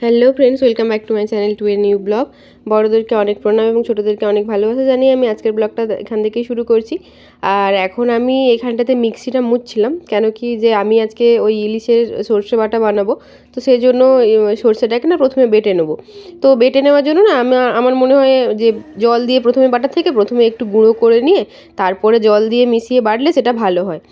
Hello friends, welcome back to my channel to a new blog. বড়োদেরকে অনেক প্রণাম এবং ছোটোদেরকে অনেক ভালোবাসা জানিয়ে আমি আজকের ব্লগটা এখান থেকেই শুরু করছি। আর এখন আমি এখানটাতে মিক্সিটা মুছছিলাম, কেন কি যে আমি আজকে ওই ইলিশের সর্ষে বাটা বানাবো, তো সেই জন্য সর্ষেটাকে না প্রথমে বেটে নেবো। তো বেটে নেওয়ার জন্য না আমার মনে হয় যে জল দিয়ে প্রথমে বাটার থেকে প্রথমে একটু গুঁড়ো করে নিয়ে তারপরে জল দিয়ে মিশিয়ে বাটলে সেটা ভালো হয়।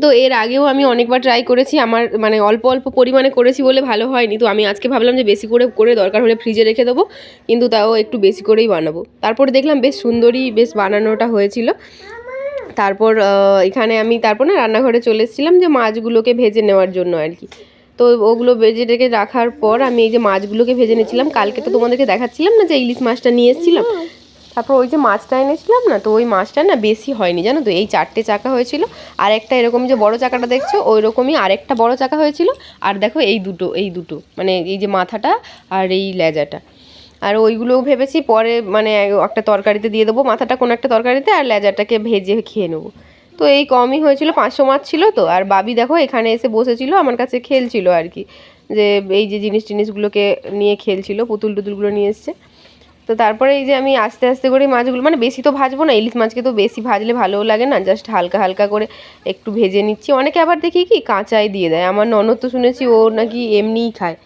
তো এর আগেও আমি অনেকবার ট্রাই করেছি, আমার মানে অল্প অল্প পরিমাণে করেছি বলে ভালো হয়নি। তো আমি আজকে ভাবলাম যে বেশি করে দরকার হলে ফ্রিজে রেখে দেবো, কিন্তু তাও একটু বেশি করেই বানাবো। তারপরে দেখলাম বেশ সুন্দরই বেশ বানানোটা হয়েছিল। তারপর এখানে আমি তারপর না রান্নাঘরে চলে এসেছিলাম যে মাছগুলোকে ভেজে নেওয়ার জন্য আর কি। তো ওগুলো ভেজে রেখে রাখার পর আমি এই যে মাছগুলোকে ভেজে নিয়েছিলাম। কালকে তো তোমাদেরকে দেখাচ্ছিলাম না যে ইলিশ মাছটা নিয়ে এসেছিলাম। তারপর ওই যে মাছটা এনেছিলাম না, তো ওই মাছটা না বেশি হয়নি জানো তো, এই 4টে চাকা হয়েছিল। আর একটা এরকম যে বড় চাকাটা দেখছো ওই রকমই আরেকটা বড় চাকা হয়েছিল। আর দেখো এই দুটো মানে এই যে মাথাটা আর এই লেজাটা। আর ওইগুলোও ভেবেছি পরে মানে একটা তরকারিতে দিয়ে দেবো, মাথাটা কোনো একটা তরকারিতে, আর লেজাটাকে ভেজে খেয়ে নেবো। তো এই কমই হয়েছিল, 500 মাছ ছিল তো। আর বাবি দেখো এখানে এসে বসেছিল আমার কাছে, খেলছিল আর কি, যে এই যে জিনিসগুলোকে নিয়ে খেলছিল, পুতুল টুতুলগুলো নিয়ে এসছে। তো তারপরে এই যে আমি আস্তে আস্তে করে মাছগুলো, মানে বেশি তো ভাজবো না, ইলিশ মাছকে তো বেশি ভাজলে ভালোও লাগে না, জাস্ট হালকা হালকা করে একটু ভেজে নিচ্ছি। অনেকে আবার দেখি কি কাঁচাই দিয়ে দেয়, আমার ননদ তো শুনেছি ও নাকি এমনিই খায়,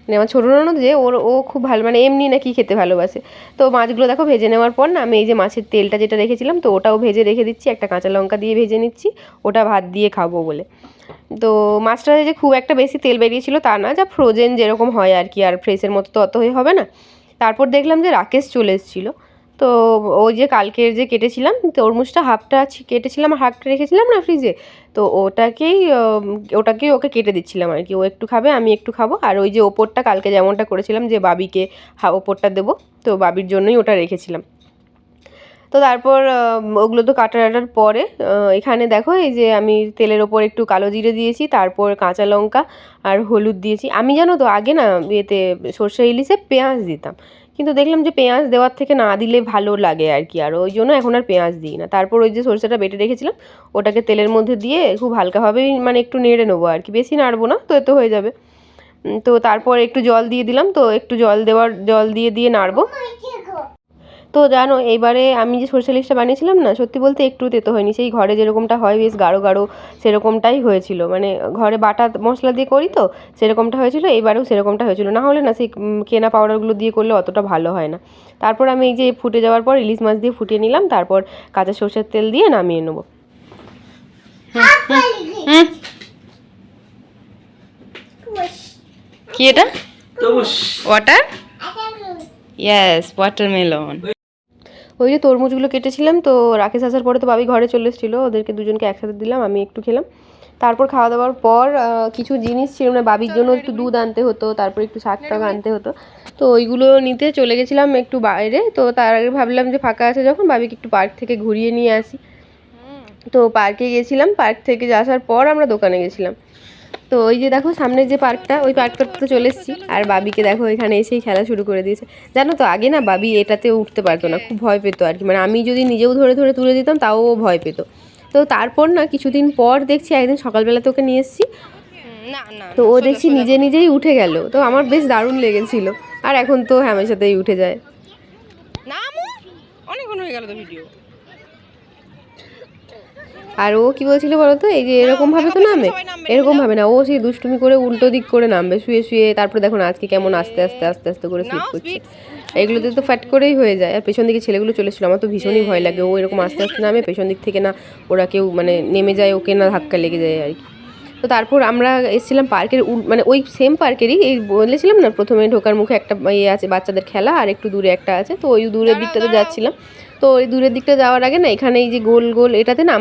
মানে আমার ছোটো ননদ যে ও খুব ভালো, মানে এমনি নাকি খেতে ভালোবাসে। তো মাছগুলো দেখো ভেজে নেওয়ার পর না আমি এই যে মাছের তেলটা যেটা রেখেছিলাম তো ওটাও ভেজে রেখে দিচ্ছি, একটা কাঁচা লঙ্কা দিয়ে ভেজে নিচ্ছি, ওটা ভাত দিয়ে খাবো বলে। তো মাছটা যে খুব একটা বেশি তেল বেরিয়েছিল তা না, যা ফ্রোজেন যেরকম হয় আর কি, আর ফ্রেশের মতো তো অত হবে না। তারপর দেখলাম যে রাকেশ চলে এসেছিলো। তো ওই যে কালকের যে কেটেছিলাম তরমুজটা, হাফটা কেটেছিলাম আর হাফটা রেখেছিলাম না ফ্রিজে, তো ওটাকেই ওকে কেটে দিচ্ছিলাম আর কি। ও একটু খাবে, আমি একটু খাবো। আর ওই যে ওপরটা কালকে যেমনটা করেছিলাম যে বাবিকে ওপরটা দেবো, তো বাবির জন্যই ওটা রেখেছিলাম। তো তারপর ওগুলো তো কাটার পরে এখানে দেখো এই যে আমি তেলের ওপর একটু কালো জিরে দিয়েছি, তারপর কাঁচা লঙ্কা আর হলুদ দিয়েছি। আমি জানো তো আগে না এতে সর্ষে ইলিশে পেঁয়াজ দিতাম, কিন্তু দেখলাম যে পেঁয়াজ দেওয়ার থেকে না দিলে ভালো লাগে আর কি, আর ওই জন্য এখন আর পেঁয়াজ দিই না। তারপর ওই যে সর্ষেটা বেটে রেখেছিলাম ওটাকে তেলের মধ্যে দিয়ে খুব হালকাভাবেই মানে একটু নেড়ে নেবো আর কি, বেশি নাড়বো না, তো এতে হয়ে যাবে। তো তারপর একটু জল দিয়ে দিলাম, তো একটু জল দিয়ে নাড়বো। তো জানো এইবারে আমি যে সরষে ইলিশটা বানিয়েছিলাম না, সত্যি বলতে একটু তেতো হয়নি, সেই ঘরে যেরকমটা হয় বেশ গাঢ় গাঢ় সেরকমটাই হয়েছিল, মানে ঘরে বাটা মশলা দিয়ে করি তো সেরকমটা হয়েছিল, এবারেও সেরকমটা হয়েছিল। না হলে না সেই কেনা পাউডারগুলো দিয়ে করলে অতটা ভালো হয় না। তারপর আমি এই যে ফুটে যাওয়ার পর ইলিশ মাছ দিয়ে ফুটিয়ে নিলাম, তারপর কাঁচা সরষের তেল দিয়ে নামিয়ে নেবো। কি এটা? ওয়াটার? Yes, watermelon. ওই যে তরমুজগুলো কেটেছিলাম, তো রাকেশ আসার পরে তো বাবি ঘরে চলে এসেছিলো, ওদেরকে দুজনকে একসাথে দিলাম, আমি একটু খেলাম। তারপর খাওয়া দাওয়ার পর কিছু জিনিস ছিল, মানে বাবির জন্য একটু দুধ আনতে হতো, তারপর একটু শাক টাক আনতে হতো, তো ওইগুলো নিতে চলে গেছিলাম একটু বাইরে। তো তার আগে ভাবলাম যে ফাঁকা আছে যখন বাবিকে একটু পার্ক থেকে ঘুরিয়ে নিয়ে আসি। তো পার্কে গেছিলাম, পার্ক থেকে আসার পর আমরা দোকানে গেছিলাম। তো ওই যে দেখো সামনে যে পার্কটা, ওই পার্কটাতে চলে এসেছি। আর বাবিকে দেখো এখানে এসেই খেলা শুরু করে দিয়েছে। জানো তো আগে না বাবি এটাতে উঠতে পারতো না, খুব ভয় পেতো আর কি, মানে আমি যদি নিজেও ধরে ধরে তুলে দিতাম তাও ও ভয় পেতো। তো তারপর না কিছুদিন পর দেখছি একদিন সকালবেলা তোকে নিয়ে এসেছি, তো ও দেখছি নিজে নিজেই উঠে গেল, তো আমার বেশ দারুণ লেগেছিল। আর এখন তো হামেশাতেই উঠে যায়। না অনেকক্ষণ হয়ে গেল তো ভিডিও। আর ও কি বলছিল বলতো, এই যে এরকমভাবে তো নামে, এরকমভাবে না, ও সেই দুষ্টুমি করে উল্টো দিক করে নামবে শুয়ে শুয়ে। তারপরে দেখো না আজকে কেমন আস্তে আস্তে আস্তে আস্তে করে স্লিপ করছে। এগুলোতে তো ফ্যাট করেই হয়ে যায়। আর পেছন দিকে ছেলেগুলো চলেছিল, আমার তো ভীষণই ভয় লাগে, ও এরকম আস্তে আস্তে নামে, পেছন দিক থেকে না ওরা কেউ মানে নেমে যায়, ওকে না ধাক্কা লেগে যায় আর কি। তো তারপর আমরা এসেছিলাম পার্কের, মানে ওই সেম পার্কেরই, এই বলেছিলাম না প্রথমে ঢোকার মুখে একটা ইয়ে আছে বাচ্চাদের খেলা, আর একটু দূরে একটা আছে, তো ওই দূরের দিকটাতে যাচ্ছিলাম। তো ওই দূরের দিকটা যাওয়ার আগে না এখানে এই যে গোল গোল এটাতে না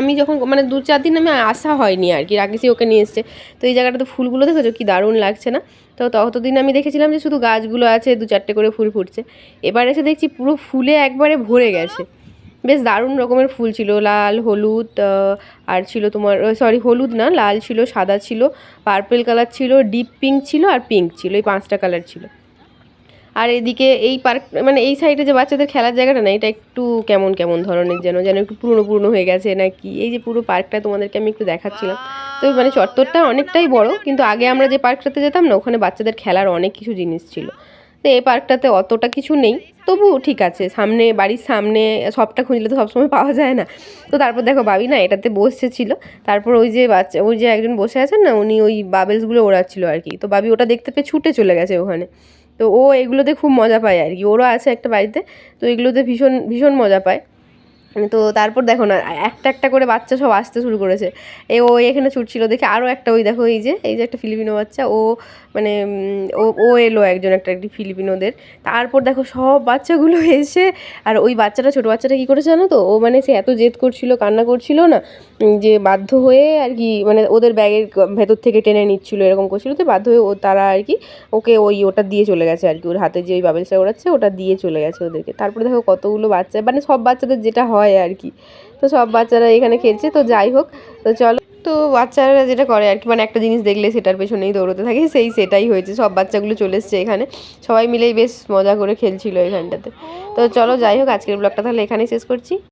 আমি যখন মানে 2-4 দিন আমি আসা হয়নি আর কি, রাকেশই ওকে নিয়ে এসছে। তো এই জায়গাটাতে ফুলগুলো দেখেছো কি দারুণ লাগছে না? তো ততদিন আমি দেখেছিলাম যে শুধু গাছগুলো আছে, 2-4টে করে ফুল ফুটছে। এবার এসে দেখছি পুরো ফুলে একবারে ভরে গেছে, বেশ দারুণ রকমের ফুল ছিল, লাল হলুদ, আর ছিল তোমার সরি হলুদ না, লাল ছিল, সাদা ছিল, পার্পল কালার ছিল, ডিপ পিঙ্ক ছিল আর পিঙ্ক ছিল, এই 5টা কালার ছিল। আর এদিকে এই পার্ক মানে এই সাইডে যে বাচ্চাদের খেলার জায়গাটা না, এটা একটু কেমন কেমন ধরনের, যেন একটু পুরনো পুরনো হয়ে গেছে নাকি। এই যে পুরো পার্কটা তোমাদেরকে আমি একটু দেখাচ্ছিলাম। তো মানে চত্বরটা অনেকটাই বড়, কিন্তু আগে আমরা যে পার্কটাতে যেতাম না, ওখানে বাচ্চাদের খেলার অনেক কিছু জিনিস ছিল। তো এই পার্কটাতে অতটা কিছু নেই, তবু ঠিক আছে, সামনে বাড়ির সামনে সবটা খুঁজলে তো সবসময় পাওয়া যায় না। তো তারপর দেখো বাবি না এটাতে বসেছিল, তারপর ওই যে বাচ্চা, ওই যে একজন বসে আছেন না, উনি ওই বাবেলসগুলো ওড়াচ্ছিল আর কি। তো বাবি ওটা দেখতে পেয়ে ছুটে চলে গেছে ওখানে। তো ও এগুলোতে খুব মজা পায় আর কি, ওরও আছে একটা বাড়িতে, তো এগুলোতে ভীষণ ভীষণ মজা পায়। তো তারপর দেখো না একটা একটা করে বাচ্চা সব আসতে শুরু করেছে। ও এখানে ছুটছিল দেখে আরও একটা, ওই দেখো এই যে একটা ফিলিপিনো বাচ্চা, ও মানে ও এলো একটি ফিলিপিনোদের। তারপর দেখো সব বাচ্চাগুলো এসে, আর ওই বাচ্চাটা, ছোটো বাচ্চাটা কী করেছে জানো তো, ও মানে সে এত জেদ করছিল, কান্না করছিল না, যে বাধ্য হয়ে আর কি, মানে ওদের ব্যাগের ভেতর থেকে টেনে নিচ্ছিল, এরকম করছিল। তো বাধ্য হয়ে তারা আর কি ওকে ওটা দিয়ে চলে গেছে আর কি, ওর হাতে যে ওই বাবেলসটা ওড়াচ্ছে ওটা দিয়ে চলে গেছে ওদেরকে। তারপরে দেখো কতগুলো বাচ্চা, মানে সব বাচ্চাদের যেটা হয় আর কি, তো সব বাচ্চারা এখানে খেলছে। তো যাই হোক, তো চলো, তো বাচ্চারা যেটা করে আর কি, মানে একটা জিনিস দেখলে সেটার পেছনেই দৌড়তে থাকে, সেটাই হয়েছে, সব বাচ্চাগুলো চলে এসছে এখানে, সবাই মিলেই বেশ মজা করে খেলছিল এখানটাতে। তো চলো যাই হোক, আজকের ব্লগটা তাহলে এখানেই শেষ করছি।